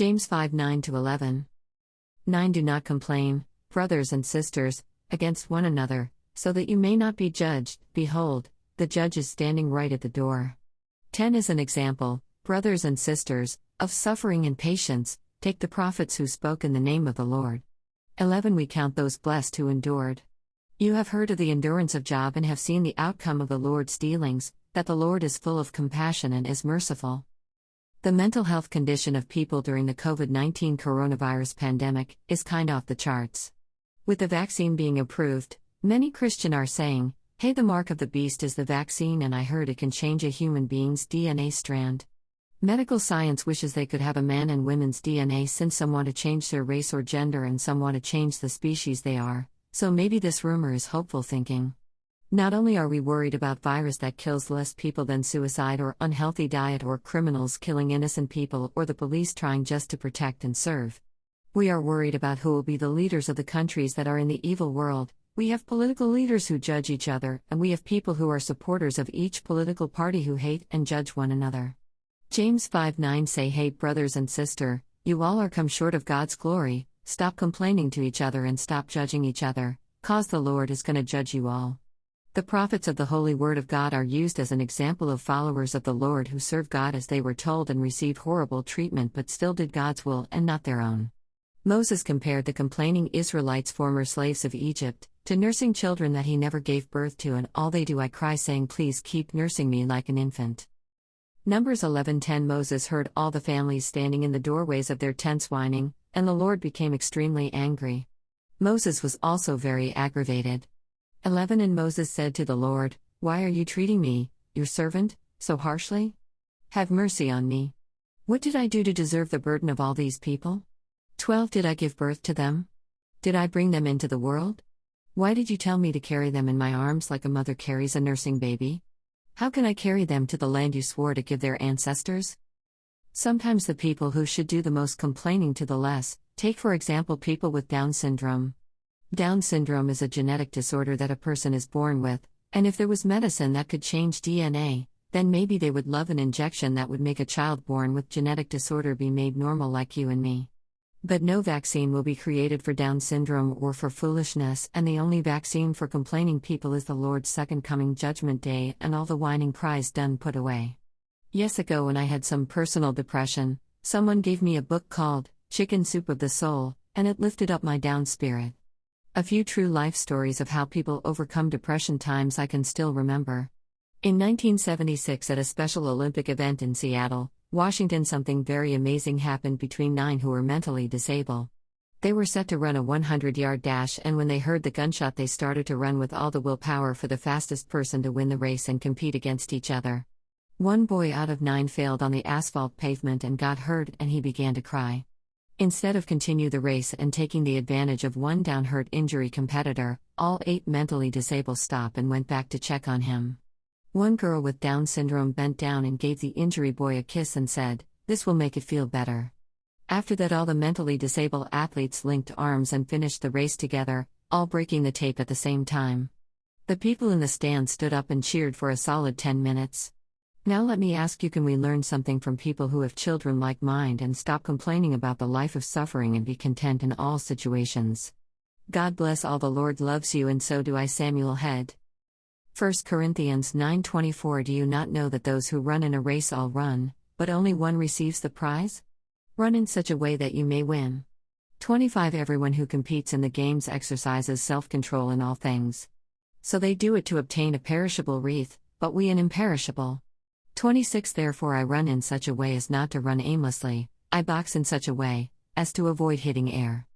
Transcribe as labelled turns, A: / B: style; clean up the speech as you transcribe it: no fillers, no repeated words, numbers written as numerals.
A: James 5:9-11. 9 Do not complain, brothers and sisters, against one another, so that you may not be judged. Behold, the judge is standing right at the door. 10 As an example, brothers and sisters, of suffering and patience, take the prophets who spoke in the name of the Lord. 11 We count those blessed who endured. You have heard of the endurance of Job and have seen the outcome of the Lord's dealings, that the Lord is full of compassion and is merciful. The mental health condition of people during the COVID-19 coronavirus pandemic is kind off the charts. With the vaccine being approved, many Christians are saying, hey, the mark of the beast is the vaccine, and I heard it can change a human being's DNA strand. Medical science wishes they could have a man and woman's DNA, since some want to change their race or gender and some want to change the species they are, so maybe this rumor is hopeful thinking. Not only are we worried about virus that kills less people than suicide or unhealthy diet or criminals killing innocent people or the police trying just to protect and serve. We are worried about who will be the leaders of the countries that are in the evil world. We have political leaders who judge each other, and we have people who are supporters of each political party who hate and judge one another. James 5:9 Say, hey brothers and sister, you all are come short of God's glory. Stop complaining to each other and stop judging each other, cause the Lord is going to judge you all. The prophets of the Holy Word of God are used as an example of followers of the Lord who served God as they were told and received horrible treatment but still did God's will and not their own. Moses compared the complaining Israelites, former slaves of Egypt, to nursing children that he never gave birth to, and all they do I cry saying, please keep nursing me like an infant. Numbers 11:10 Moses heard all the families standing in the doorways of their tents whining, and the Lord became extremely angry. Moses was also very aggravated. 11 And Moses said to the Lord, why are you treating me, your servant, so harshly? Have mercy on me. What did I do to deserve the burden of all these people? 12 Did I give birth to them? Did I bring them into the world? Why did you tell me to carry them in my arms like a mother carries a nursing baby? How can I carry them to the land you swore to give their ancestors? Sometimes the people who should do the most complaining to the less, take for example people with Down syndrome. Down syndrome is a genetic disorder that a person is born with, and if there was medicine that could change DNA, then maybe they would love an injection that would make a child born with genetic disorder be made normal like you and me. But no vaccine will be created for Down syndrome or for foolishness, and the only vaccine for complaining people is the Lord's second coming judgment day, and all the whining cries done put away. Years ago when I had some personal depression, someone gave me a book called Chicken Soup of the Soul, and it lifted up my down spirit. A few true life stories of how people overcome depression times I can still remember. In 1976 at a special Olympic event in Seattle, Washington, something very amazing happened between 9 who were mentally disabled. They were set to run a 100-yard dash, and when they heard the gunshot they started to run with all the willpower for the fastest person to win the race and compete against each other. One boy out of 9 failed on the asphalt pavement and got hurt, and he began to cry. Instead of continue the race and taking the advantage of one down hurt injury competitor, all 8 mentally disabled stopped and went back to check on him. One girl with Down syndrome bent down and gave the injury boy a kiss and said, "This will make it feel better." After that, all the mentally disabled athletes linked arms and finished the race together, all breaking the tape at the same time. The people in the stand stood up and cheered for a solid 10 minutes. Now let me ask you, can we learn something from people who have children like mine and stop complaining about the life of suffering and be content in all situations? God bless all. The Lord loves you, and so do I. Samuel Head. 1 Corinthians 9:24 Do you not know that those who run in a race all run, but only one receives the prize? Run in such a way that you may win. 25 Everyone who competes in the games exercises self-control in all things. So they do it to obtain a perishable wreath, but we an imperishable. 26 Therefore I run in such a way as not to run aimlessly, I box in such a way as to avoid hitting air.